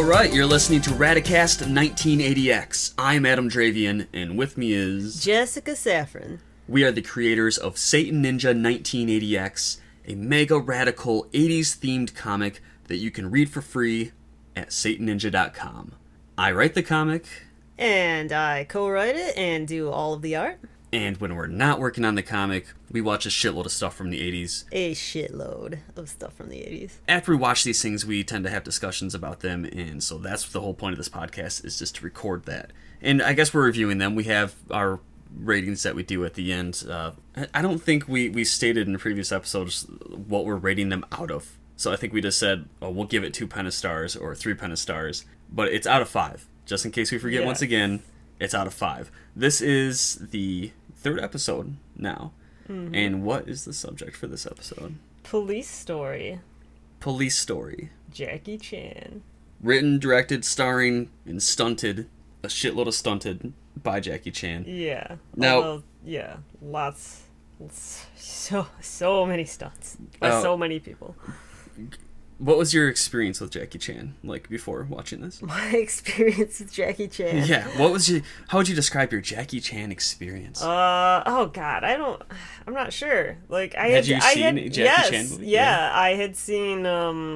Alright, you're listening to Radicast 1980X. I'm Adam Dravian, and with me is... Jessica Safron. We are the creators of Satan Ninja 1980X, a mega radical 80s themed comic that you can read for free at satanninja.com. I write the comic. And I co-write it and do all of the art. And when we're not working on the comic, we watch a shitload of stuff from the 80s. A shitload of stuff from the 80s. After we watch these things, we tend to have discussions about them, and so that's the whole point of this podcast, is just to record that. And I guess we're reviewing them. We have our ratings that we do at the end. I don't think we stated in the previous episodes what we're rating them out of. So I think we just said, oh, we'll give it 2 Pentastars or 3 Pentastars, but it's out of 5. Just in case we forget once again, it's out of 5. This is the 3rd episode now. Mm-hmm. And what is the subject for this episode? Police Story. Police Story. Jackie Chan. Written, directed, starring, and stunted. A shitload of stunted by Jackie Chan. Yeah. Now, lots. So many stunts by so many people. What was your experience with Jackie Chan, like, before watching this? My experience with Jackie Chan? Yeah, how would you describe your Jackie Chan experience? Oh god, I'm not sure. Like, had you seen a Jackie Chan movie? Yeah, I had seen,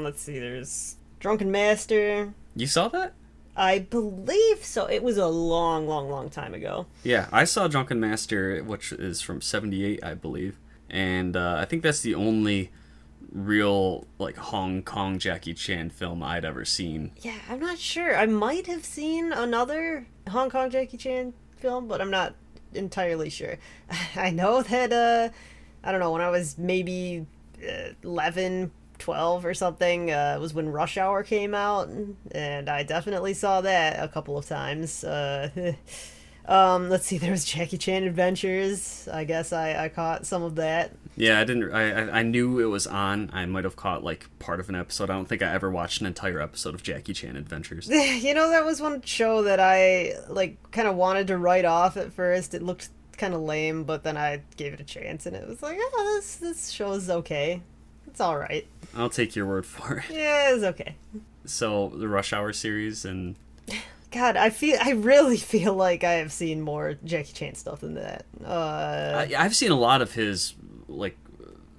let's see, there's Drunken Master. You saw that? I believe so. It was a long time ago. Yeah, I saw Drunken Master, which is from 78, I believe. And I think that's the only real, like, Hong Kong Jackie Chan film I'd ever seen. Yeah, I'm not sure. I might have seen another Hong Kong Jackie Chan film, but I'm not entirely sure. I know that, I don't know, when I was maybe 11, 12 or something, was when Rush Hour came out, and I definitely saw that a couple of times. Let's see, there was Jackie Chan Adventures. I guess I caught some of that. Yeah, I knew it was on. I might have caught, like, part of an episode. I don't think I ever watched an entire episode of Jackie Chan Adventures. You know, that was one show that I, like, kind of wanted to write off at first. It looked kind of lame, but then I gave it a chance, and it was like, oh, this show is okay. It's all right. I'll take your word for it. Yeah, it's okay. So, the Rush Hour series and... God, I really feel like I have seen more Jackie Chan stuff than that. I've seen a lot of his, like,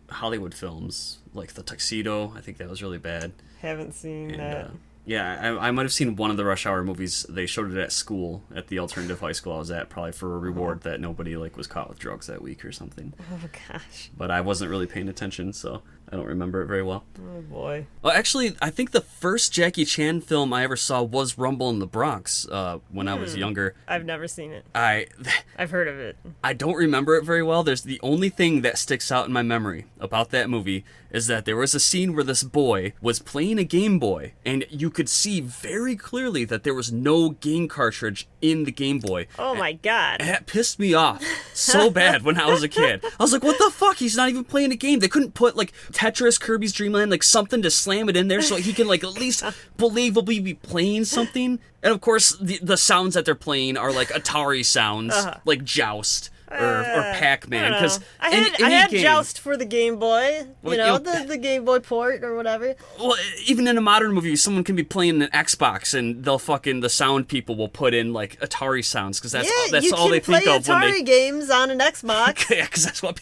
Hollywood films, like The Tuxedo. I think that was really bad. Haven't seen that. Yeah, I might have seen one of the Rush Hour movies. They showed it at school, at the alternative high school I was at, probably for a reward that nobody, like, was caught with drugs that week or something. Oh, gosh. But I wasn't really paying attention, so I don't remember it very well. Oh, boy. Well, actually, I think the first Jackie Chan film I ever saw was Rumble in the Bronx when I was younger. I've never seen it. I've heard of it. I don't remember it very well. There's the only thing that sticks out in my memory about that movie is that there was a scene where this boy was playing a Game Boy, and you could see very clearly that there was no game cartridge in the Game Boy. Oh my god. And that pissed me off so bad when I was a kid. I was like, what the fuck? He's not even playing a game. They couldn't put, like, Tetris, Kirby's Dream Land, like, something to slam it in there so he can, like, at least believably be playing something. And, of course, the sounds that they're playing are, like, Atari sounds, like Joust. Or Pac-Man, because I had Joust for the Game Boy, the Game Boy port or whatever. Well, even in a modern movie, someone can be playing an Xbox and the sound people will put in, like, Atari sounds, because that's all they think of when they... you can play Atari games on an Xbox. Yeah, because that's what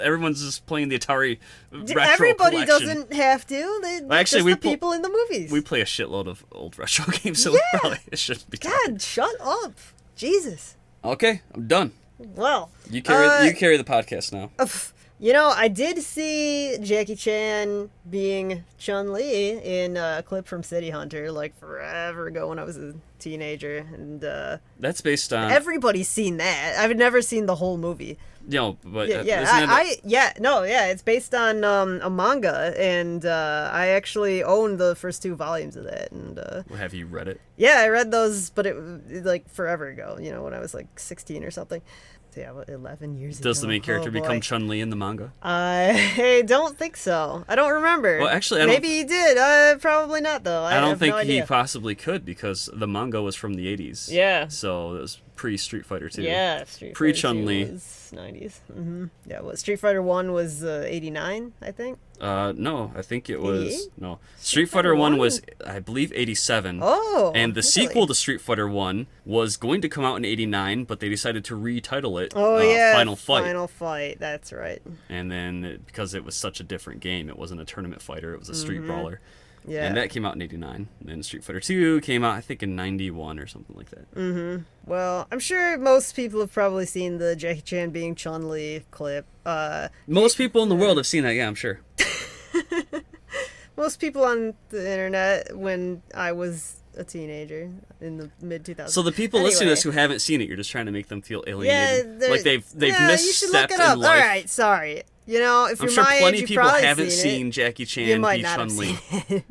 everyone's just playing the Atari retro Everybody collection. Doesn't have to. Actually, just the people in the movies. We play a shitload of old retro games, so it shouldn't be talking. God, shut up. Jesus. Okay, I'm done. Well, you carry the podcast now. You know, I did see Jackie Chan being Chun-Li in a clip from City Hunter, like, forever ago when I was a teenager, and that's based on... Everybody's seen that. I've never seen the whole movie. No, but it's based on a manga, and I actually own the first 2 volumes of that. And have you read it? Yeah, I read those, but it like forever ago. You know, when I was like 16 or something. So yeah, 11 years ago. Does the main character become Chun-Li in the manga? I don't think so. I don't remember. Well, actually, maybe he did. Probably not, though. I don't think he possibly could, because the manga manga was from the 80s. Yeah. So it was pre-Street Fighter 2. Yeah, Street Pre Fighter Chun-Li. 2 was 90s. Yeah, well, Street Fighter 1 was 89, I think. No, I think it was 88? no. Street Fighter 1 was, I believe, 87. Oh, and the really? sequel to Street Fighter 1 was going to come out in 89, but they decided to retitle it Final Fight. Final Fight, that's right. And then because it was such a different game, it wasn't a tournament fighter, it was a street brawler. Yeah. And that came out in 89. And then Street Fighter 2 came out, I think, in 91 or something like that. Well, I'm sure most people have probably seen the Jackie Chan being Chun-Li clip. Most people in the world have seen that, yeah, I'm sure. Most people on the internet when I was a teenager in the mid-2000s. So the people listening to this who haven't seen it, you're just trying to make them feel alienated. Like they've you should look misstepped it up. in life. All right, sorry. You know, if I'm you're sure my plenty age, of you've people probably haven't seen seen it. Jackie You Chan might be not have Chun-Li. seen it.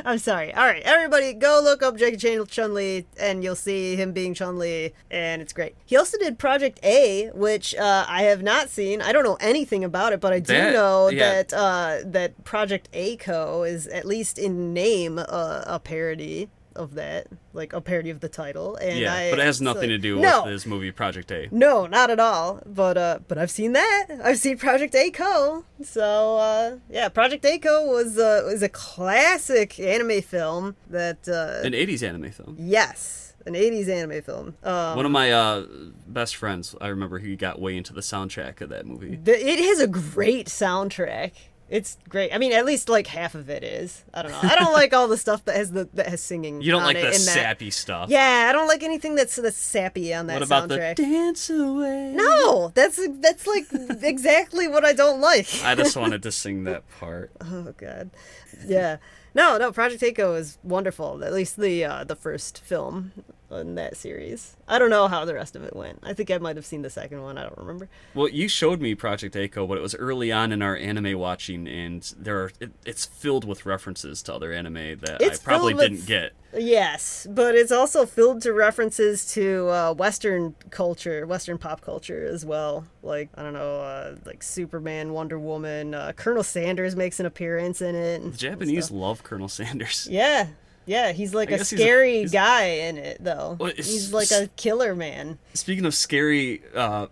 I'm sorry. All right, everybody, go look up Jackie Chan Chun-Li, and you'll see him being Chun-Li, and it's great. He also did Project A, which I have not seen. I don't know anything about it, but I do know that Project A-Co is, at least in name, a parody of that, like a parody of the title. And but it has nothing to do with his movie Project A. No, not at all. But I've seen that. I've seen Project A-Co. So yeah, Project A-Co was a classic anime film that An 80s anime film. Yes, an 80s anime film. One of my best friends, I remember he got way into the soundtrack of that movie. It has a great soundtrack. It's great. I mean, at least like half of it is. I don't know. I don't like all the stuff that has singing. You don't on like it the in that. sappy stuff. Yeah, I don't like anything that's sappy on that What about soundtrack. the dance away? No, that's like exactly what I don't like. I just wanted to sing that part. Oh god. Yeah. No, Project A-Co is wonderful. At least the first film in that series. I don't know how the rest of it went. I think I might have seen the second one. I don't remember. Well, you showed me Project A-Co, but it was early on in our anime watching, and it's filled with references to other anime that I probably didn't get. Yes, but it's also filled to references to Western culture, Western pop culture as well. Like, I don't know, like Superman, Wonder Woman, Colonel Sanders makes an appearance in it. The Japanese love Colonel Sanders. Yeah. Yeah, he's like a guess scary guy in it, though. Well, he's like a killer man. Speaking of scary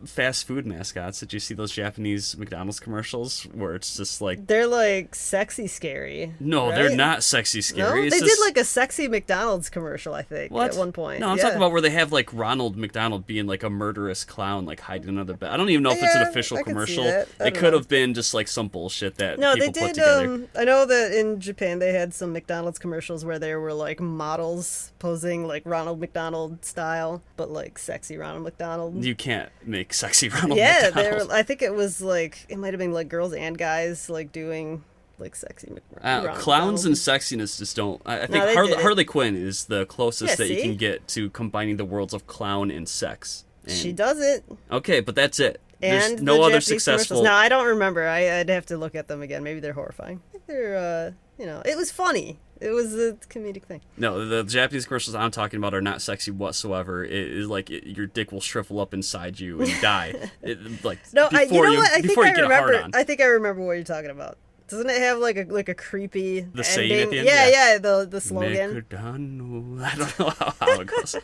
fast food mascots, did you see those Japanese McDonald's commercials where it's just like... They're like sexy scary. No, right? they're not sexy scary. No? It's They just... did like a sexy McDonald's commercial, I think, at one point. No, I'm talking about where they have like Ronald McDonald being like a murderous clown, like hiding under the bed. I don't even know if it's an official commercial. It could have been just like some bullshit that people put together. I know that in Japan they had some McDonald's commercials where there were like models posing like Ronald McDonald style, but like sexy Ronald McDonald. You can't make sexy Ronald McDonald. I think it was like, it might have been like girls and guys like doing like sexy Ronald clowns McDonald. and sexiness just don't. I think No, Harley Quinn is the closest that you see? can get to combining the worlds of clown and sex. And, She does it. Okay, but that's it. And There's no the other Japanese successful. commercials. No, I don't remember. I'd have to look at them again. Maybe they're horrifying. I think they're, it was funny. It was a comedic thing. No, the Japanese commercials I'm talking about are not sexy whatsoever. It is like your dick will shrivel up inside you and die. Before you get a hard on. I think I remember what you're talking about. Doesn't it have like a creepy the ending? saying at the end? Yeah, the slogan. I don't know how it goes.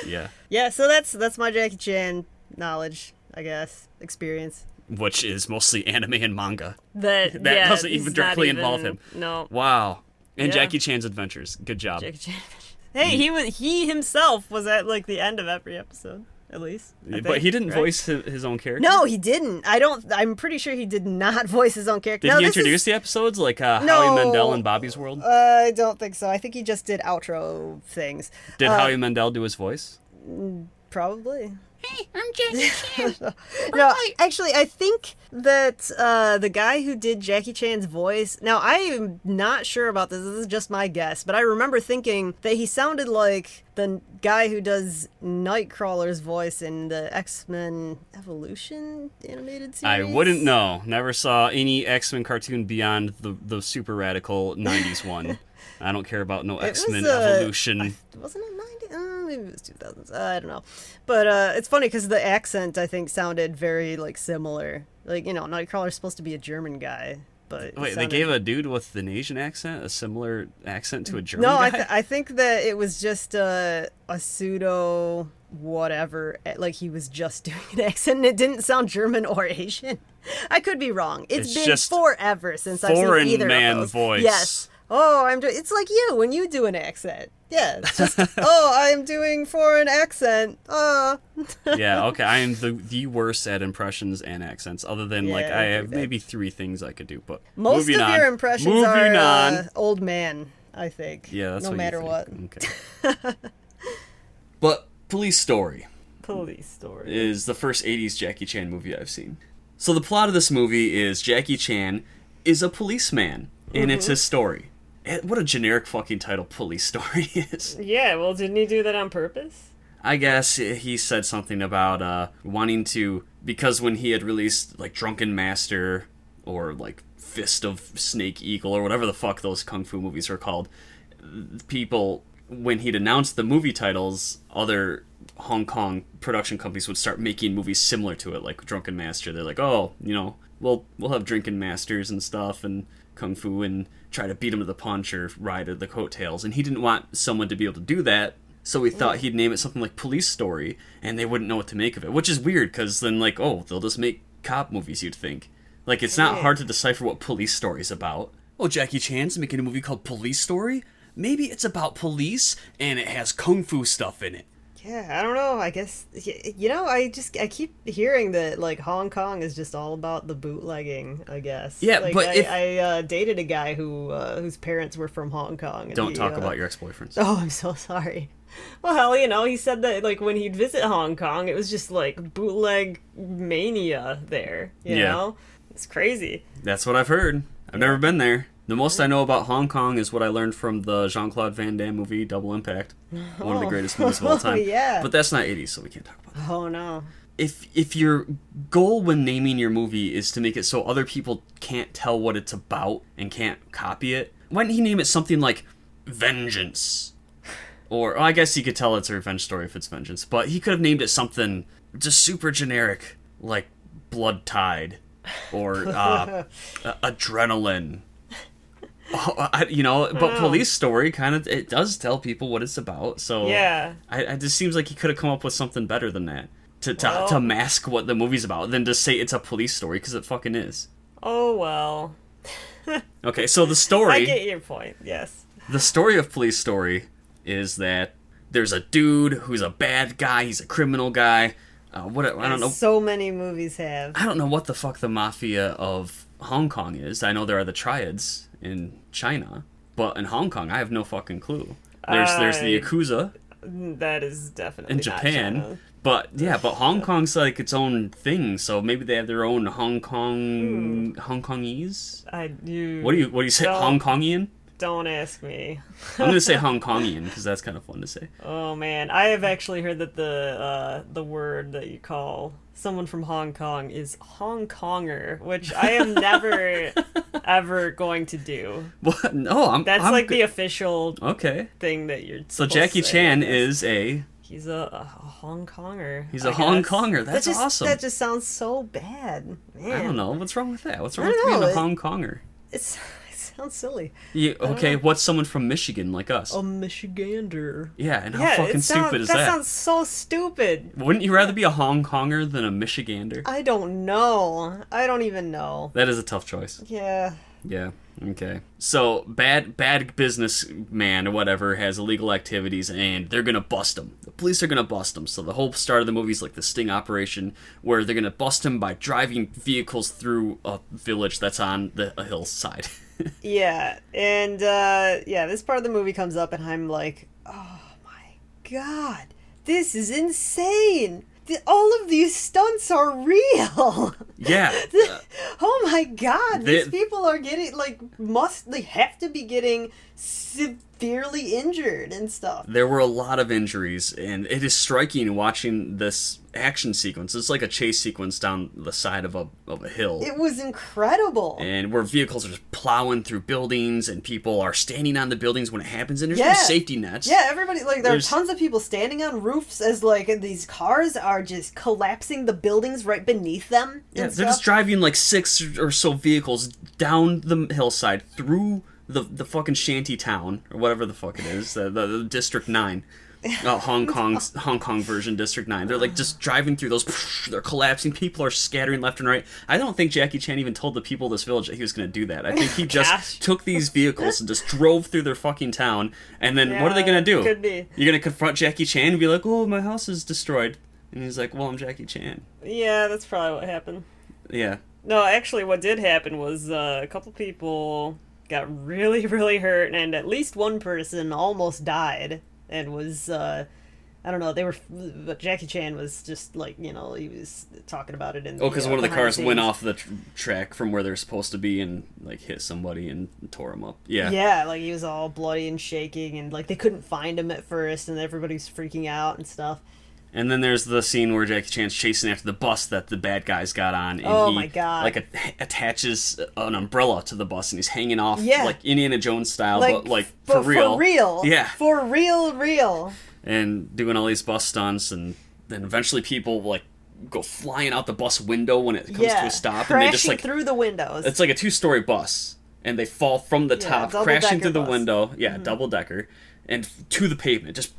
Yeah. Yeah, so that's my Jackie Chan knowledge, I guess, experience. Which is mostly anime and manga. That doesn't even directly involve him. No. Wow. And Yeah. Jackie Chan's adventures. Good job. Jackie Chan. Hey, he himself was at like the end of every episode, at least. But he didn't voice his own character? No, he didn't. I'm pretty sure he did not voice his own character. Did he introduce the episodes like Howie Mandel and Bobby's World? I don't think so. I think he just did outro things. Did Howie Mandel do his voice? Probably. Hey, I'm Jackie Chan. No, actually, I think that the guy who did Jackie Chan's voice... Now, I am not sure about this. This is just my guess. But I remember thinking that he sounded like the guy who does Nightcrawler's voice in the X-Men Evolution animated series. I wouldn't know. Never saw any X-Men cartoon beyond the super radical 90s one. I don't care about no X-Men Evolution. Wasn't it 90? Maybe it was 2000s. I don't know. But it's funny because the accent, I think, sounded very, like, similar. Like, Nightcrawler's supposed to be a German guy. but it Wait, they sounded- gave a dude with an Asian accent a similar accent to a German No, guy? I think that it was just a pseudo whatever. Like he was just doing an accent, and it didn't sound German or Asian. I could be wrong. It's been just forever since I've seen foreign either man of those. voice. Yes. Oh, I'm doing. It's like you when you do an accent. Yeah. It's just. Oh, I'm doing foreign accent. Yeah, okay. I am the worst at impressions and accents. Other than like Yeah, I pretty have bad. maybe 3 things I could do. But Most moving of on. your impressions Moving are on. old man. I think. Yeah, that's no what matter you what. think. Okay. But Police Story Police Story. is the first 80s Jackie Chan movie I've seen. So the plot of this movie is Jackie Chan is a policeman, and it's his story. What a generic fucking title Police Story is. Yeah. Well, didn't he do that on purpose? I guess he said something about wanting to, because when he had released like Drunken Master or like Fist of Snake Eagle or whatever the fuck those kung fu movies are called, people, when he'd announced the movie titles, other Hong Kong production companies would start making movies similar to it, like Drunken Master. They're like, oh, you know, we'll have Drinking Masters and stuff and kung fu and try to beat him to the punch or ride the coattails. And he didn't want someone to be able to do that, so he thought he'd name it something like Police Story, and they wouldn't know what to make of it, which is weird, because then, like, oh, they'll just make cop movies, you'd think. Like, it's not hard to decipher what Police Story is about. Oh, Jackie Chan's making a movie called Police Story? Maybe it's about police, and it has kung fu stuff in it. Yeah, I don't know. I guess you know. I keep hearing that like Hong Kong is just all about the bootlegging. I guess. Yeah, like, but I dated a guy whose parents were from Hong Kong. And Don't he, talk about your ex-boyfriends. Oh, I'm so sorry. Well, hell, you know, he said that like when he'd visit Hong Kong, it was just like bootleg mania there. You know, it's crazy. That's what I've heard. I've never been there. The most I know about Hong Kong is what I learned from the Jean-Claude Van Damme movie, Double Impact. One of the greatest movies of all time. Yeah. But that's not 80s, so we can't talk about that. Oh no. If your goal when naming your movie is to make it so other people can't tell what it's about and can't copy it, why didn't he name it something like Vengeance? Or, I guess he could tell it's a revenge story if it's vengeance, but he could have named it something just super generic, like Blood Tide, or Adrenaline. But Police Story kind of, it does tell people what it's about, so Yeah. it just seems like he could have come up with something better than that to mask what the movie's about than to say it's a police story, because it fucking is. Oh well. Okay, so the story, I get your point. Yes. the story of Police Story is that there's a dude who's a bad guy, he's a criminal guy. I don't know. So many movies have. I don't know what the fuck the mafia of Hong Kong is. I know there are the triads in China, but in Hong Kong, I have no fucking clue. There's the Yakuza That is definitely in not Japan, China. but Hong Kong's like its own thing. So maybe they have their own Hong Kongese. What do you say? Don't- Hong Kongian? Don't ask me. I'm gonna say Hong Kongian because that's kind of fun to say. Oh man, I have actually heard that the word that you call someone from Hong Kong is Hong Konger, which I am never ever going going to do. What? No, That's I'm like the official okay. thing that you're. So supposed to Jackie say, Chan I guess. is a He's a Hong Konger. He's a I Hong guess. Konger. That's awesome. That just sounds so bad. Man. I don't know what's wrong with that. What's wrong I with don't being know. a Hong Konger? It sounds silly. Okay, what's someone from Michigan like us? A Michigander. Yeah, and how fucking stupid is that? that? Sounds so stupid. Wouldn't you rather be a Hong Konger than a Michigander? I don't know. I don't even know. That is a tough choice. Yeah. Yeah. Okay. So bad businessman or whatever has illegal activities, and they're gonna bust him. The police are gonna bust him. So the whole start of the movie is like the sting operation, where they're gonna bust him by driving vehicles through a village that's on a hillside. Yeah. And this part of the movie comes up, and I'm like, oh my god, this is insane. All of these stunts are real. Yeah. Oh my god, these They- people are getting they have to be getting severely injured and stuff. There were a lot of injuries, and it is striking watching this action sequence. It's like a chase sequence down the side of a hill. It was incredible. And where vehicles are just plowing through buildings, and people are standing on the buildings when it happens, and there's no safety nets. Yeah, everybody, there There's- are tons of people standing on roofs as, these cars are just collapsing the buildings right beneath them. And and they're just stuff. driving like 6 or so vehicles down the hillside through the fucking shanty town or whatever the fuck it is, the District 9. Hong Kong version, District 9. They're like just driving through those. They're collapsing. People are scattering left and right. I don't think Jackie Chan even told the people of this village that he was going to do that. I think he just took these vehicles and just drove through their fucking town. And then what are they going to do? Could be. You're going to confront Jackie Chan and be like, "Oh, my house is destroyed." And he's like, "Well, I'm Jackie Chan." Yeah, that's probably what happened. Yeah. No, actually, what did happen was a couple people got really, really hurt, and at least one person almost died. And was, I don't know, but Jackie Chan was just like, he was talking about it in the because one of the cars scenes. went off the track from where they're supposed to be and, like, hit somebody and tore him up. Yeah. Yeah, like, he was all bloody and shaking, and, like, they couldn't find him at first, and everybody's freaking out and stuff. And then there's the scene where Jackie Chan's chasing after the bus that the bad guys got on, and he my God. like attaches an umbrella to the bus, and he's hanging off like Indiana Jones style, but for real. For real. Yeah. For real. And doing all these bus stunts, and then eventually people like go flying out the bus window when it comes to a stop, and they just like through the windows. It's like a 2-story bus, and they fall from the top, crashing through the bus. window. Yeah, double-decker, and to the pavement. Just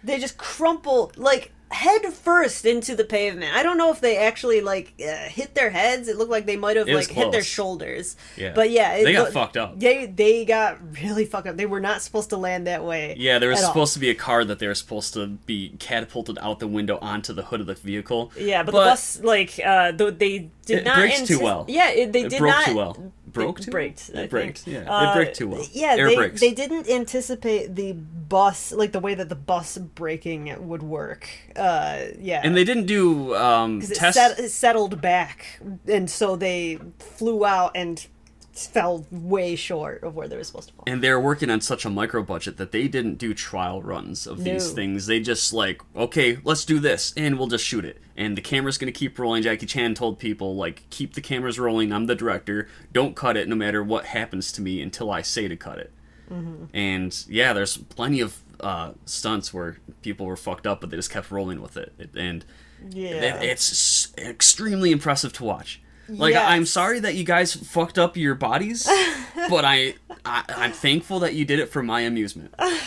they just crumple like head first into the pavement. I don't know if they actually hit their heads. It looked like they might have hit their shoulders. Yeah, but yeah, they got fucked up. They got really fucked up. They were not supposed to land that way. Yeah, there was supposed to be a car that they were supposed to be catapulted out the window onto the hood of the vehicle. Yeah, but the bus they did not braked too well. Yeah, they did broke not. Too well. Broke too braked. Well? It braked. Yeah, it braked too well. Yeah, Air brakes. They didn't anticipate the bus, like the way that the bus braking would work. Yeah, and they didn't do tests. It settled back, and so they flew out and fell way short of where they were supposed to fall. And they're working on such a micro budget that they didn't do trial runs of these things. They just okay, let's do this, and we'll just shoot it. And the camera's going to keep rolling. Jackie Chan told people, keep the cameras rolling. I'm the director. Don't cut it no matter what happens to me until I say to cut it. Mm-hmm. And, yeah, there's plenty of stunts where people were fucked up, but they just kept rolling with it. And it's extremely impressive to watch. I'm sorry that you guys fucked up your bodies, but I'm thankful that you did it for my amusement. I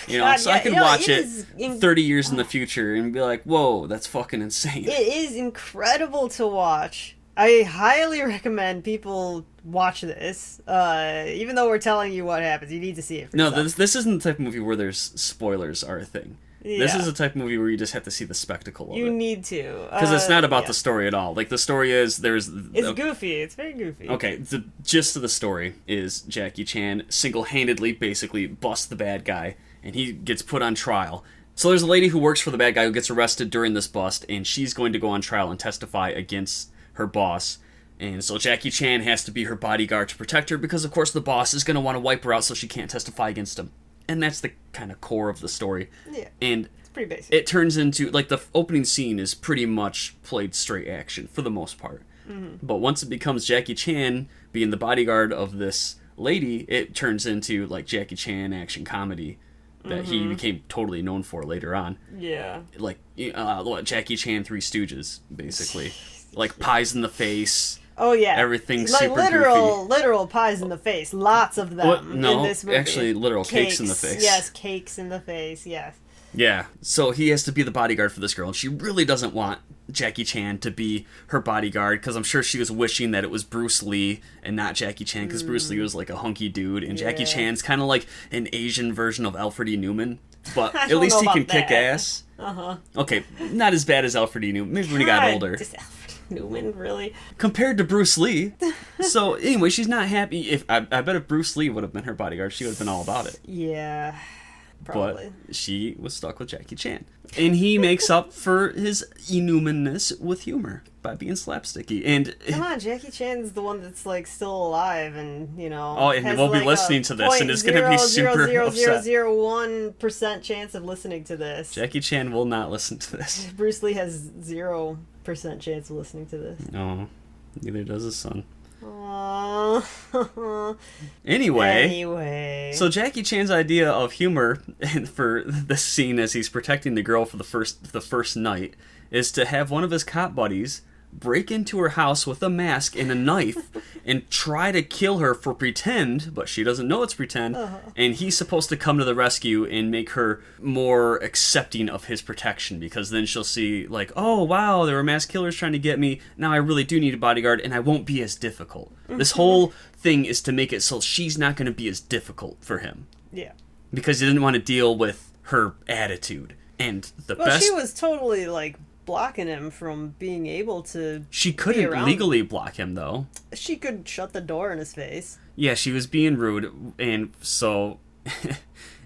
can watch it 30 years in the future and be like, whoa, that's fucking insane. It is incredible to watch. I highly recommend people watch this. Even though we're telling you what happens, you need to see it for yourself. This isn't the type of movie where there's spoilers are a thing. Yeah. This is the type of movie where you just have to see the spectacle of it. You need to. Because it's not about the story at all. The story is It's goofy. It's very goofy. Okay, the gist of the story is Jackie Chan single-handedly basically busts the bad guy, and he gets put on trial. So there's a lady who works for the bad guy who gets arrested during this bust, and she's going to go on trial and testify against her boss. And so Jackie Chan has to be her bodyguard to protect her, because of course the boss is going to want to wipe her out so she can't testify against him. And that's the kind of core of the story. Yeah. And it's pretty basic. It turns into, the opening scene is pretty much played straight action, for the most part. Mm-hmm. But once it becomes Jackie Chan being the bodyguard of this lady, it turns into, Jackie Chan action comedy that he became totally known for later on. Yeah. Jackie Chan Three Stooges, basically. Pies in the face. Oh yeah, everything's super literal pies in the face. Lots of them in this movie. Actually, literal cakes in the face. Yes, cakes in the face. Yes. Yeah, so he has to be the bodyguard for this girl, and she really doesn't want Jackie Chan to be her bodyguard, because I'm sure she was wishing that it was Bruce Lee and not Jackie Chan, because Bruce Lee was a hunky dude, and Jackie Chan's kind of like an Asian version of Alfred E. Newman, but at least he can kick ass. Uh-huh. Okay, not as bad as Alfred E. Newman, maybe when he got older. Newman, really? Compared to Bruce Lee. So, anyway, she's not happy. I bet if Bruce Lee would have been her bodyguard, she would have been all about it. Yeah, probably. But she was stuck with Jackie Chan. And he makes up for his inhumanness with humor by being slapsticky. And come on, Jackie Chan's the one that's still alive, and Oh, and we'll be listening to this, and it's going to be super upset. 0.00001% chance of listening to this. Jackie Chan will not listen to this. Bruce Lee has 0% chance of listening to this. No, neither does his son. Aww. Anyway, so Jackie Chan's idea of humor for this scene as he's protecting the girl for the first night is to have one of his cop buddies break into her house with a mask and a knife and try to kill her for pretend, but she doesn't know it's pretend, and he's supposed to come to the rescue and make her more accepting of his protection, because then she'll see, like, oh, wow, there were mass killers trying to get me, now I really do need a bodyguard, and I won't be as difficult. This whole thing is to make it so she's not going to be as difficult for him. Yeah. Because he didn't want to deal with her attitude. And she was totally, like, blocking him from being able to She couldn't legally block him, though. She could shut the door in his face. Yeah, she was being rude, and so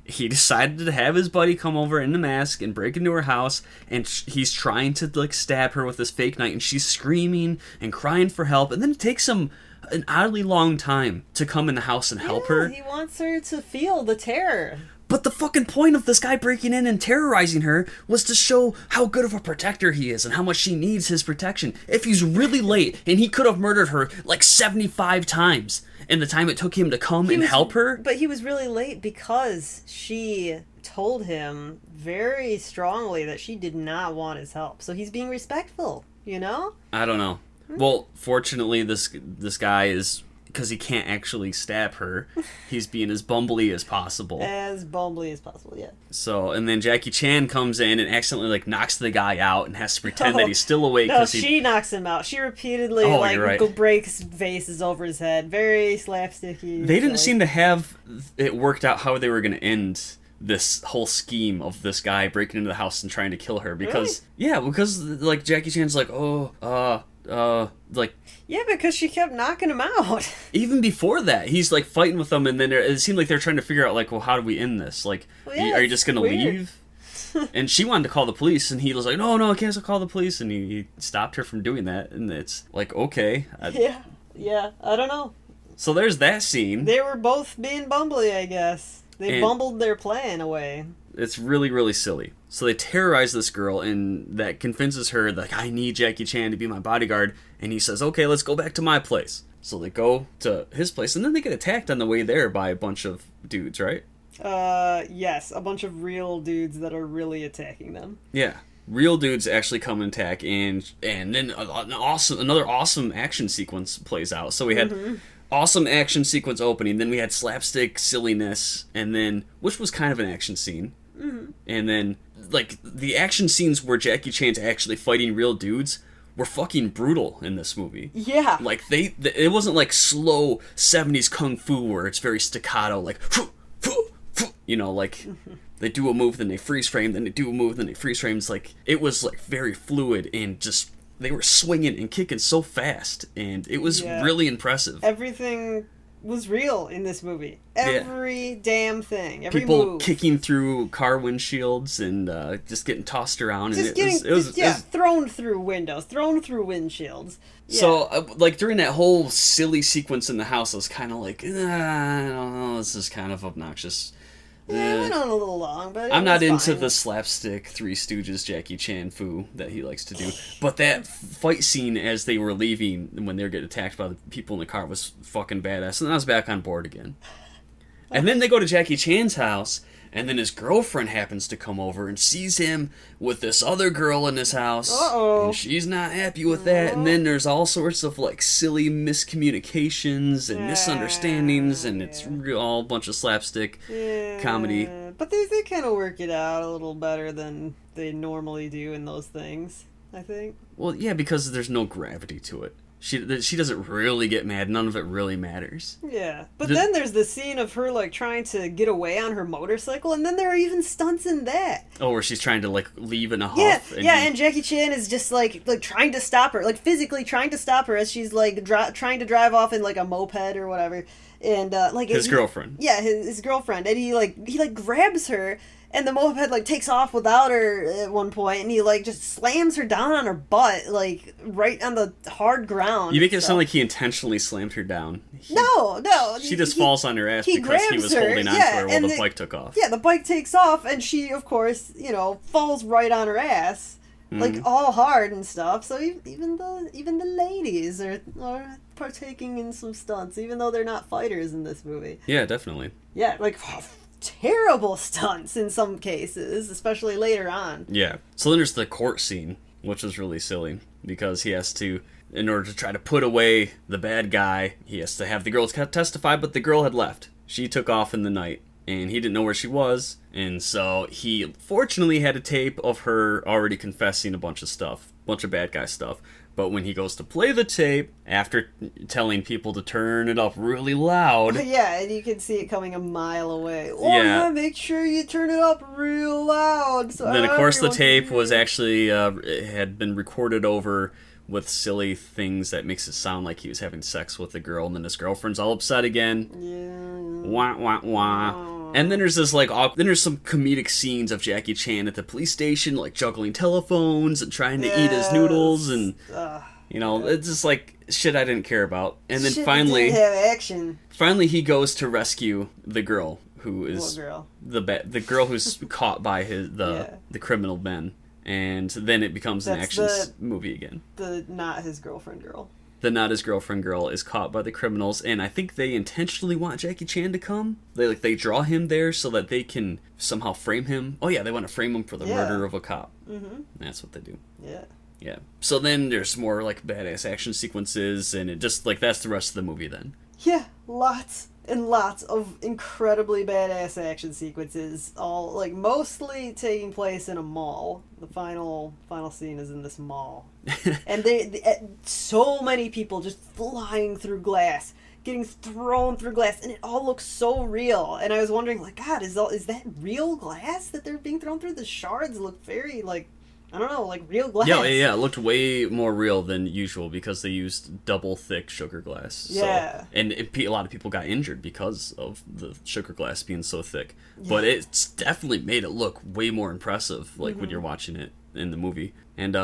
he decided to have his buddy come over in the mask and break into her house, and he's trying to, like, stab her with this fake knife, and she's screaming and crying for help, and then it takes him an oddly long time to come in the house and help her. He wants her to feel the terror. But the fucking point of this guy breaking in and terrorizing her was to show how good of a protector he is and how much she needs his protection. If he's really late, and he could have murdered her like 75 times in the time it took him to come and help her. But he was really late because she told him very strongly that she did not want his help. So he's being respectful, you know? I don't know. Well, fortunately, this guy is... because he can't actually stab her, he's being as bumbly as possible. As bumbly as possible, yeah. So, and then Jackie Chan comes in and accidentally, like, knocks the guy out and has to pretend that he's still awake. No, she knocks him out. She repeatedly, breaks vases over his head. Very slapsticky. They didn't seem to have it worked out how they were going to end this whole scheme of this guy breaking into the house and trying to kill her. Because, like, Jackie Chan's like, yeah, because she kept knocking him out. Even before that, he's, like, fighting with them, and then it seemed like they're trying to figure out, like, well, how do we end this? Like, are you just going to leave? And she wanted to call the police, and he was like, no, I can't call the police, and he stopped her from doing that, and it's like, okay. Yeah, I don't know. So there's that scene. They were both being bumbly, I guess. They bumbled their plan away. It's really, really silly. So they terrorize this girl, and that convinces her, like, I need Jackie Chan to be my bodyguard. And he says, okay, let's go back to my place. So they go to his place, and then they get attacked on the way there by a bunch of dudes, right? Yes, a bunch of real dudes that are really attacking them. Yeah, real dudes actually come and attack, and then another awesome action sequence plays out. So we had awesome action sequence opening, then we had slapstick silliness, and then, which was kind of an action scene. And then, like, the action scenes where Jackie Chan's actually fighting real dudes were fucking brutal in this movie. Yeah. Like, it wasn't like slow 70s kung fu where it's very staccato, like, you know, like, they do a move, then they freeze frame, then they do a move, then they freeze frame. It's like, it was, like, very fluid, and just, they were swinging and kicking so fast, and it was really impressive. Everything was real in this movie. Every damn thing. Every People move. Kicking through car windshields and just getting tossed around. Just and it was thrown through windows, thrown through windshields. Yeah. So, like, during that whole silly sequence in the house, I was kind of like, I don't know, this is kind of obnoxious. Yeah, it went on a little long, but I'm not into the slapstick Three Stooges Jackie Chan foo that he likes to do. But that fight scene as they were leaving, when they were getting attacked by the people in the car, was fucking badass. And I was back on board again. And then they go to Jackie Chan's house, and then his girlfriend happens to come over and sees him with this other girl in his house. Uh-oh. And she's not happy with that. And then there's all sorts of, like, silly miscommunications and misunderstandings, and it's all a bunch of slapstick comedy. But they kind of work it out a little better than they normally do in those things, I think. Well, yeah, because there's no gravity to it. She doesn't really get mad. None of it really matters. Yeah. But then there's the scene of her, like, trying to get away on her motorcycle, and then there are even stunts in that. Oh, where she's trying to, like, leave in a huff. And Jackie Chan is just, like trying to stop her. Like, physically trying to stop her as she's, like, trying to drive off in, like, a moped or whatever. And, like... His girlfriend. Yeah, his girlfriend. And he grabs her... And the moped, like, takes off without her at one point, and he, like, just slams her down on her butt, like, right on the hard ground. You make it sound like he intentionally slammed her down. No. She just falls on her ass because he was holding on to her while the bike took off. Yeah, the bike takes off, and she, of course, falls right on her ass, like, all hard and stuff. So even the ladies are partaking in some stunts, even though they're not fighters in this movie. Yeah, definitely. Yeah, like... terrible stunts in some cases, especially later on. Yeah. So then there's the court scene which was really silly because he has to, in order to try to put away the bad guy, he has to have the girl testify, but the girl had left. She took off in the night, and he didn't know where she was, and so he fortunately had a tape of her already confessing a bunch of bad guy stuff. But when he goes to play the tape, after telling people to turn it up really loud... Yeah, and you can see it coming a mile away. Oh, yeah, make sure you turn it up real loud. So then, of course, the tape was actually... it had been recorded over with silly things that makes it sound like he was having sex with the girl, and then his girlfriend's all upset again. Yeah. Wah, wah, wah. And then there's this, like, then there's some comedic scenes of Jackie Chan at the police station, like, juggling telephones and trying to eat his noodles, and, it's just, like, shit I didn't care about. And then finally... didn't have action. Finally, he goes to rescue the girl, who is... What girl? The girl who's caught by the criminal men. And then it becomes an action movie again. The not his girlfriend girl. The not his girlfriend girl is caught by the criminals, and I think they intentionally want Jackie Chan to come. They draw him there so that they can somehow frame him. Oh yeah, they want to frame him for the murder of a cop. Mm-hmm. That's what they do. Yeah. Yeah. So then there's more like badass action sequences, and it just like that's the rest of the movie then. Yeah, lots and lots of incredibly badass action sequences, all like mostly taking place in a mall. The final scene is in this mall, and so many people just flying through glass, getting thrown through glass, and it all looks so real. And I was wondering, like, God, is that real glass that they're being thrown through? The shards look very like, I don't know, like real glass. Yeah, it looked way more real than usual because they used double thick sugar glass. Yeah. So, and a lot of people got injured because of the sugar glass being so thick. Yeah. But it's definitely made it look way more impressive, like when you're watching it in the movie. And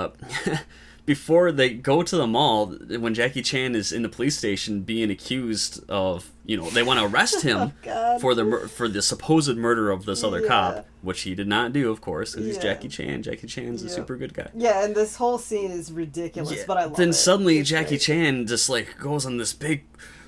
before they go to the mall, when Jackie Chan is in the police station being accused of, they want to arrest him for the supposed murder of this other cop, which he did not do, of course, because he's Jackie Chan. Jackie Chan's a super good guy. Yeah, and this whole scene is ridiculous, but I love it. Then suddenly Jackie Chan just like goes on this big,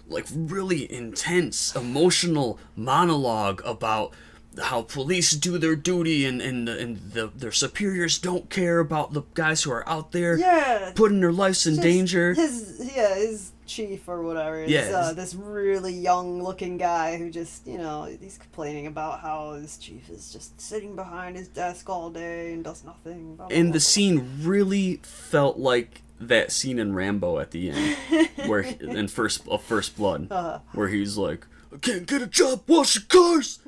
like really intense, emotional monologue about how police do their duty and their superiors don't care about the guys who are out there putting their lives in danger. His chief or whatever is this really young looking guy who just, he's complaining about how his chief is just sitting behind his desk all day and does nothing. Blah, blah, and blah. the scene really felt like that scene in Rambo at the end, where in First Blood, where he's like, I can't get a job washing cars.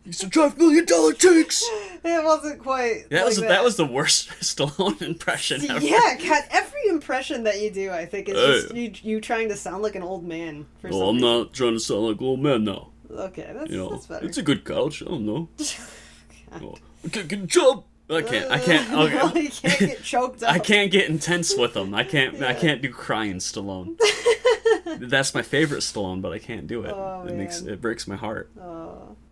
Used to drive $1 million tanks. It wasn't quite. That was the worst Stallone impression ever. Yeah, God, every impression that you do, I think, is just you trying to sound like an old man. I'm not trying to sound like an old man now. Okay, that's better. It's a good couch. I don't know. I can't get a job. I can't. Okay. You can't get choked up. I can't get intense with them. I can't do crying Stallone. That's my favorite Stallone, but I can't do it. It breaks my heart.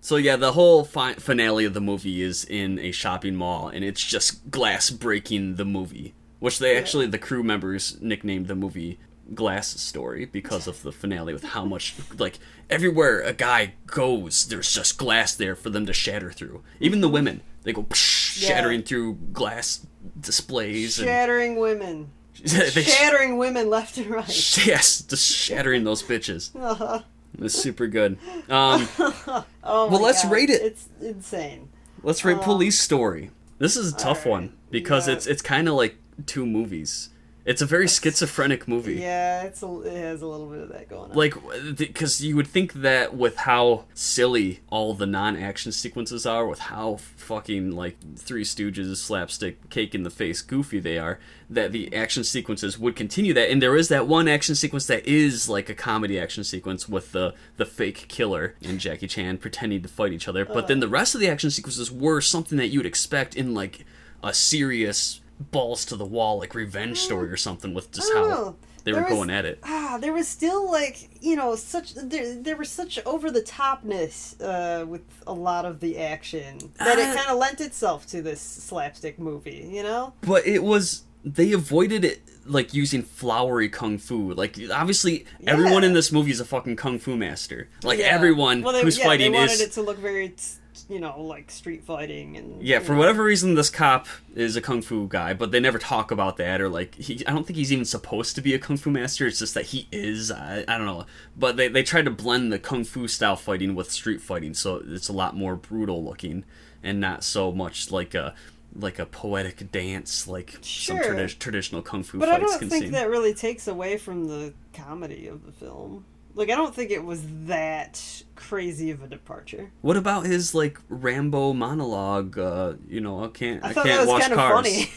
So yeah, the whole finale of the movie is in a shopping mall, and it's just glass breaking the movie, which they actually the crew members nicknamed the movie Glass Story because of the finale with how much like everywhere a guy goes, there's just glass there for them to shatter through. Even the women, they go shattering through glass displays. Shattering women. Shattering women left and right. Yes, just shattering those bitches. It's super good. Let's rate it. It's insane. Let's rate Police Story. This is a tough one because it's kind of like two movies. It's a very schizophrenic movie. Yeah, it has a little bit of that going on. Like, because you would think that with how silly all the non-action sequences are, with how fucking, like, Three Stooges, slapstick, cake in the face, goofy they are, that the action sequences would continue that. And there is that one action sequence that is, like, a comedy action sequence with the fake killer and Jackie Chan pretending to fight each other. But then the rest of the action sequences were something that you would expect in, like, a serious balls to the wall like revenge story or something with just how they were going at it. There was still like there was such over the topness with a lot of the action that it kind of lent itself to this slapstick movie, But they avoided it like using flowery kung fu. Like obviously everyone in this movie is a fucking kung fu master. Like everyone who's fighting they wanted it to look very like street fighting and... Yeah, for whatever reason, this cop is a kung fu guy, but they never talk about that, or like, I don't think he's even supposed to be a kung fu master, it's just that he is, I don't know. But they try to blend the kung fu style fighting with street fighting, so it's a lot more brutal looking, and not so much like a poetic dance like some traditional kung fu but fights I don't can think seem. that really takes away from the comedy of the film. Like, I don't think it was that crazy of a departure. What about his like Rambo monologue? I can't was wash kind of cars. Funny.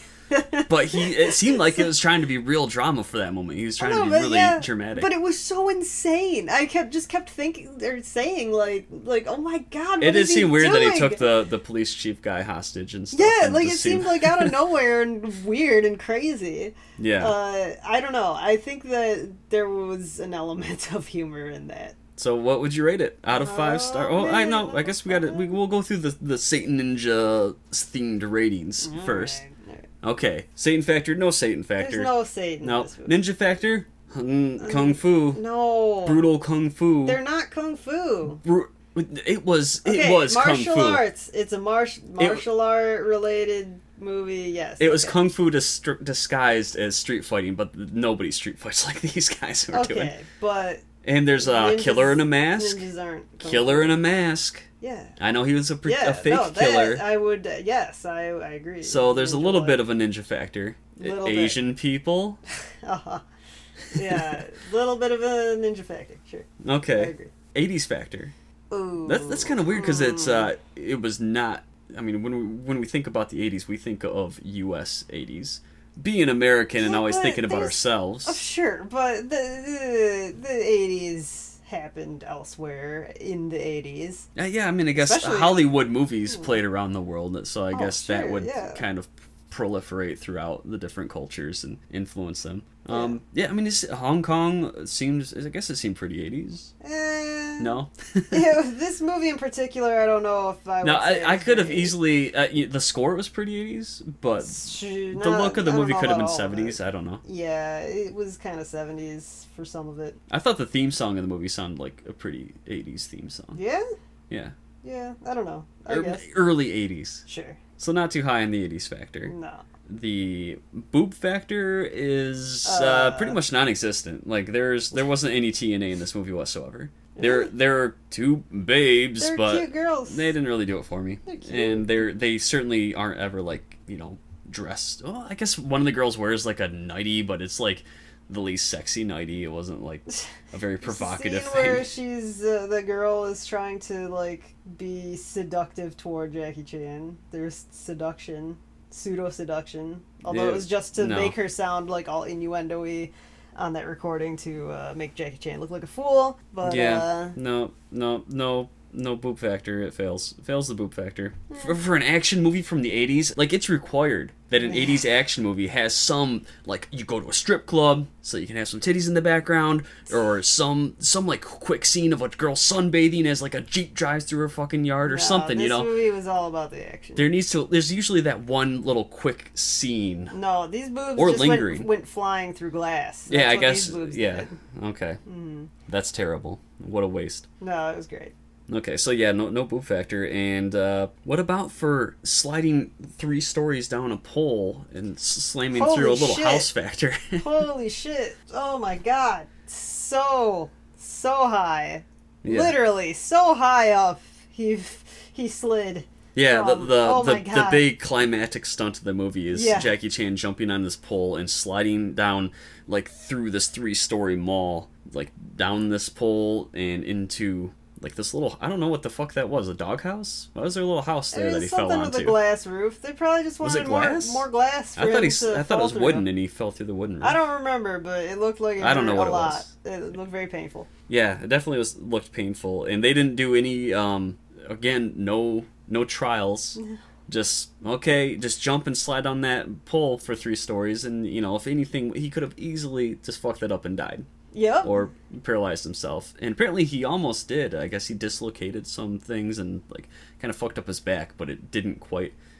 But it seemed like it was trying to be real drama for that moment. He was trying to be really dramatic. But it was so insane. I kept thinking or saying like oh my god. It did seem weird doing? that he took the police chief guy hostage and stuff. Yeah, and like it seemed like out of nowhere and weird and crazy. Yeah. I don't know. I think that there was an element of humor in that. So what would you rate it out of 5 stars? Oh, I know. I guess we'll go through the Satan Ninja themed ratings first. Right. Okay, Satan factor, no Satan factor. There's no Satan. No, in this movie. Ninja factor, kung fu. No, Brutal kung fu. They're not kung fu. It was Okay, kung fu. Martial arts. It's a martial art related movie. Yes. It was kung fu disguised as street fighting, but nobody street fights like these guys who are doing. Okay, but And there's a killer in a mask. Ninjas aren't kung Killer fu. in a mask. Yeah. I know he was a fake that, killer. I would. Yes, I agree. So there's a little bit of a ninja factor. Asian people. Yeah, little bit of a ninja factor. Sure. Okay. I agree. 80s factor. Ooh. That's kind of weird because it was not. I mean, when we think about the 80s, we think of U.S. 80s. Being American and always thinking about ourselves. Oh, sure, but the 80s happened elsewhere in the 80s. Yeah, I mean, I guess Especially, Hollywood movies played around the world, so I guess sure, that would yeah. kind of proliferate throughout the different cultures and influence them. I mean, Hong Kong seems, I guess it seemed pretty 80s. No? This movie in particular, I don't know if I would say I could have easily, the score was pretty 80s, but the look of the movie could have been 70s, I don't know. Yeah, it was kind of 70s for some of it. I thought the theme song of the movie sounded like a pretty 80s theme song. Yeah? Yeah. Yeah, I don't know. I guess. Early 80s. Sure. So not too high in the 80s factor. No. The boob factor is pretty much non-existent. Like there wasn't any TNA in this movie whatsoever. There are two babes, They're but cute girls. they didn't really do it for me. They're cute. And they certainly aren't ever like dressed. Well, I guess one of the girls wears like a nightie, but it's like the least sexy nightie. It wasn't like a very provocative scene thing. where she's the girl is trying to like be seductive toward Jackie Chan. There's pseudo seduction, although it was just to make her sound like all innuendo-y on that recording to make Jackie Chan look like a fool. But no boob factor. It fails the boob factor. For an action movie from the 80s, like it's required that an 80s action movie has some, like, you go to a strip club so you can have some titties in the background, or some like quick scene of a girl sunbathing as like a Jeep drives through her fucking yard or something, This movie was all about the action. There's usually that one little quick scene. No, these boobs or just lingering. went flying through glass. That's Yeah, I what guess. these boobs Yeah. did. Okay. That's terrible. What a waste. No, it was great. Okay, so yeah, no boob factor. And what about for sliding 3 stories down a pole and slamming through a little house factor? Holy shit. Oh my god. So high. Yeah. Literally, so high up he slid. Yeah, the God. big climactic stunt of the movie is Jackie Chan jumping on this pole and sliding down, like, through this 3-story mall, like, down this pole and into... like this little, I don't know what the fuck that was, a doghouse? Why was there a little house there that he fell onto? Something with a glass roof. They probably just wanted more glass for I him thought it was wooden and he fell through the wooden roof. I don't remember, but it looked like it I don't know what a it lot. was. It looked very painful. Yeah, it definitely looked painful. And they didn't do any, again, no trials. Just jump and slide on that pole for 3 stories, and, if anything, he could have easily just fucked it up and died. Yep. Or paralyzed himself. And apparently he almost did. I guess he dislocated some things and like kind of fucked up his back, but it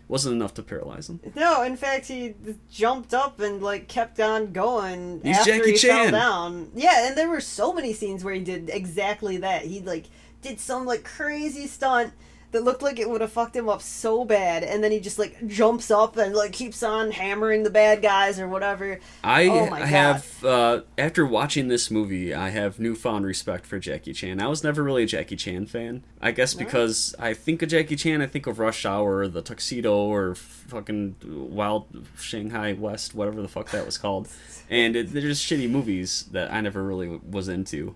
wasn't enough to paralyze him. No, in fact he jumped up and like kept on going He's after Jackie he Chan. fell down. Yeah, and there were so many scenes where he did exactly that. He like did some like crazy stunt, that looked like it would have fucked him up so bad, and then he just like jumps up and like keeps on hammering the bad guys or whatever. Oh my God. After watching this movie, I have newfound respect for Jackie Chan. I was never really a Jackie Chan fan. I guess because I think of Jackie Chan, I think of Rush Hour, or The Tuxedo, or fucking Wild Shanghai West, whatever the fuck that was called. And they're just shitty movies that I never really was into.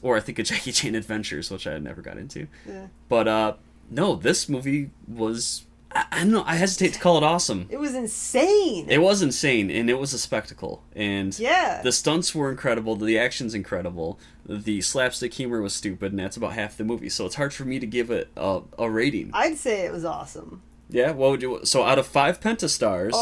Or I think of Jackie Chan Adventures, which I never got into. Yeah. But, no, this movie was... I don't know, I hesitate to call it awesome. It was insane. It was insane, and it was a spectacle. And the stunts were incredible, the action's incredible, the slapstick humor was stupid, and that's about half the movie. So it's hard for me to give it a rating. I'd say it was awesome. Yeah, what would you... So out of 5 pentastars,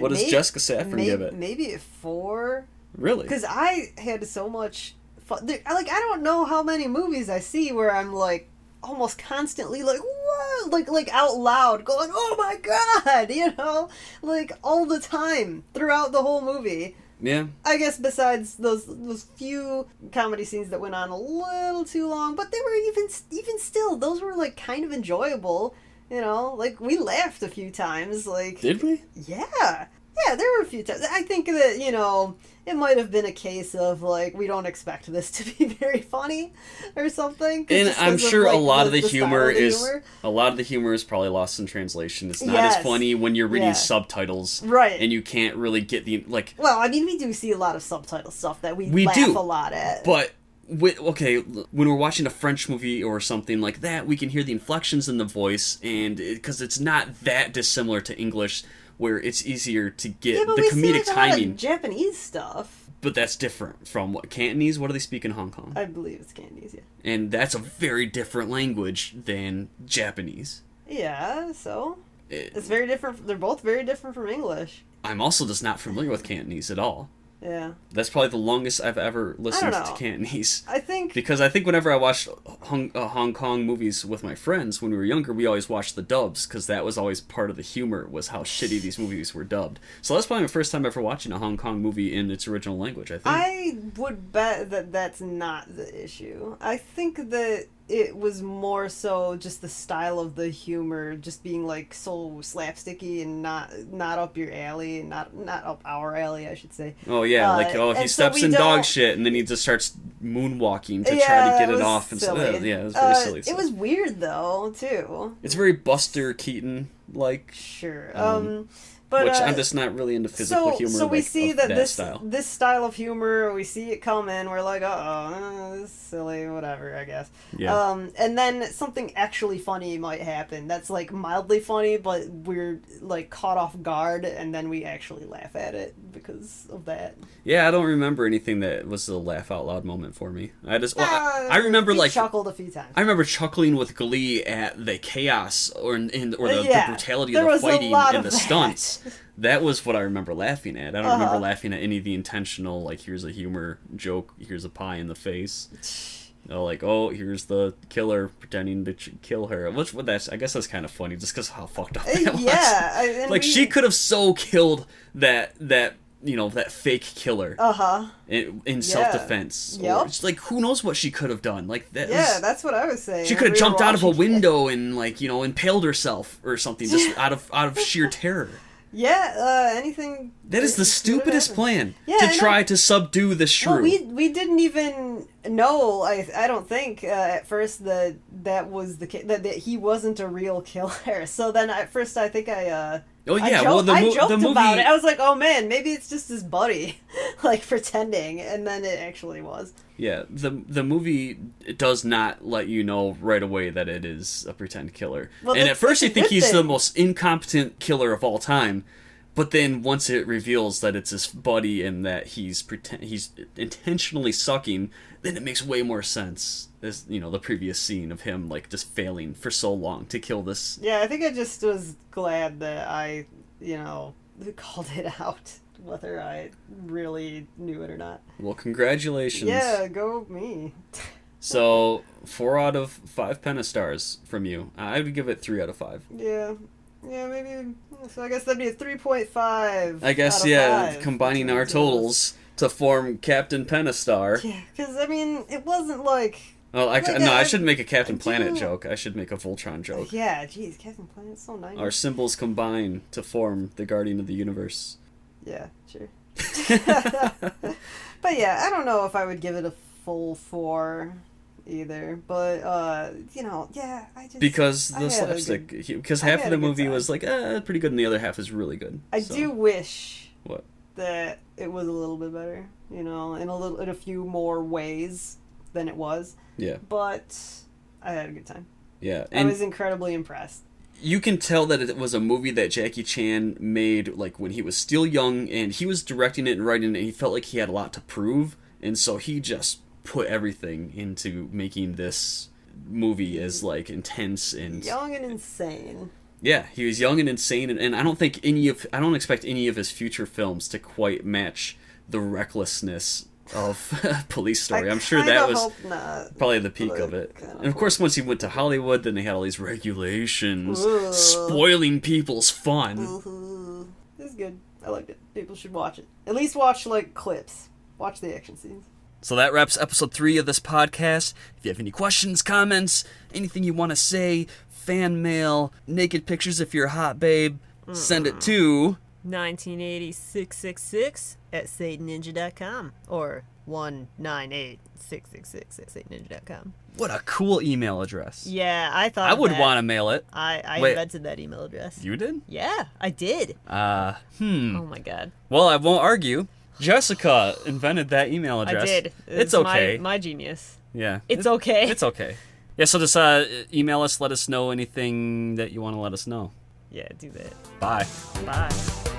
what does Jessica Safron give it? Maybe a 4. Really? Because I had so much fun. Like, I don't know how many movies I see where I'm like, almost constantly like, whoa, like out loud going, oh my God, you know, like all the time throughout the whole movie. Yeah. I guess besides those few comedy scenes that went on a little too long, but they were even still, those were like kind of enjoyable, you know, like we laughed a few times, like. Did we? Yeah. Yeah, there were a few times. I think that, you know, it might have been a case of, like, we don't expect this to be very funny or something. And I'm sure a lot of the humor is... A lot of the humor is probably lost in translation. It's not as funny when you're reading subtitles. Right. And you can't really get the... like. Well, I mean, we do see a lot of subtitle stuff that we laugh a lot at. But... okay, when we're watching a French movie or something like that, we can hear the inflections in the voice, and because it's not that dissimilar to English, where it's easier to get the comedic timing. A lot of Japanese stuff. But that's different from what Cantonese. What do they speak in Hong Kong? I believe it's Cantonese, yeah. And that's a very different language than Japanese. Yeah, so it's very different. They're both very different from English. I'm also just not familiar with Cantonese at all. Yeah. That's probably the longest I've ever listened to Cantonese. Because I think whenever I watched Hong Kong movies with my friends when we were younger, we always watched the dubs, because that was always part of the humor, was how shitty these movies were dubbed. So that's probably my first time ever watching a Hong Kong movie in its original language, I think. I would bet that that's not the issue. I think that it was more so just the style of the humor just being like so slapsticky and not up your alley, not up our alley, I should say. Oh yeah, he steps in dog shit and then he just starts moonwalking to try to get it off and stuff. Yeah, it was very silly stuff. It was weird though too. It's very Buster Keaton like. Sure. But, which I'm just not really into physical humor. So we see that style. This style of humor, we see it come in. We're like, this is silly, whatever, I guess. Yeah. And then something actually funny might happen. That's like mildly funny, but we're like caught off guard, and then we actually laugh at it because of that. Yeah, I don't remember anything that was a laugh out loud moment for me. I remember like chuckled a few times. I remember chuckling with glee at the chaos or the brutality of the fighting and the stunts. That was what I remember laughing at. I don't remember laughing at any of the intentional, like, here's a humor joke, here's a pie in the face. Like, oh, here's the killer pretending to kill her. I guess that's kind of funny, just because how fucked up that was. Yeah. Like, she could have so killed that fake killer. In self-defense. Yep. It's like, who knows what she could have done? Like that. Yeah, that's what I was saying. She could have jumped out of a window and impaled herself or something, just out of sheer terror. Yeah, anything. That is the stupidest plan to try to subdue the shrew. Well, we didn't even know. I don't think at first that was that he wasn't a real killer. So then at first I think I joked the movie about it. I was like, oh man, maybe it's just his buddy, like pretending, and then it actually was. Yeah, the movie does not let you know right away that it is a pretend killer. Well, and at first you think he's the most incompetent killer of all time, but then once it reveals that it's his buddy and that he's intentionally sucking, then it makes way more sense. As the previous scene of him like just failing for so long to kill this. Yeah, I think I just was glad that I called it out, whether I really knew it or not. Well, congratulations. Yeah, go me. So, 4 out of 5 pentastars from you. I would give it 3 out of 5. Yeah, maybe. So I guess that'd be a 3.5. I guess, out of 5. Combining our totals to form Captain Pentastar. Yeah, because, I mean, it wasn't like Well, actually, Like, no, I shouldn't make a Captain I Planet do. joke. I should make a Voltron joke. Yeah, jeez, Captain Planet's so nice. Our symbols combine to form the Guardian of the Universe. Yeah, sure. But yeah, I don't know if I would give it a full 4 either. But, yeah, Because I the had a slapstick. good- Because I half had of a the good movie time. was like, pretty good, and the other half is really good. I So, do wish What? that it was a little bit better, in a few more ways than it was. Yeah. But I had a good time. Yeah. I was incredibly impressed. You can tell that it was a movie that Jackie Chan made like when he was still young, and he was directing it and writing it, and he felt like he had a lot to prove, and so he just put everything into making this movie as like intense and Young and insane. yeah, he was young and insane, and I don't expect any of his future films to quite match the recklessness of Police Story. I'm sure that was hope not, probably the peak of it. And of course, once he went to Hollywood, then they had all these regulations Ugh. spoiling people's fun. Woohoo. This is good. I liked it. People should watch it. At least watch, like, clips. Watch the action scenes. So that wraps episode 3 of this podcast. If you have any questions, comments, anything you want to say, fan mail, naked pictures if you're a hot babe, send it to 198666 at SatanNinja.com or 198666 at SatanNinja.com. what a cool email address. Yeah, I thought I would that. want to mail it. I Wait. invented that email address. You did? Yeah, I did. Oh my god. Well, I won't argue. Jessica invented that email address. I did. It's okay. My genius. Yeah. It's okay. It's okay. Yeah, so just email us, let us know anything that you want to let us know. Yeah, do that. Bye. Bye.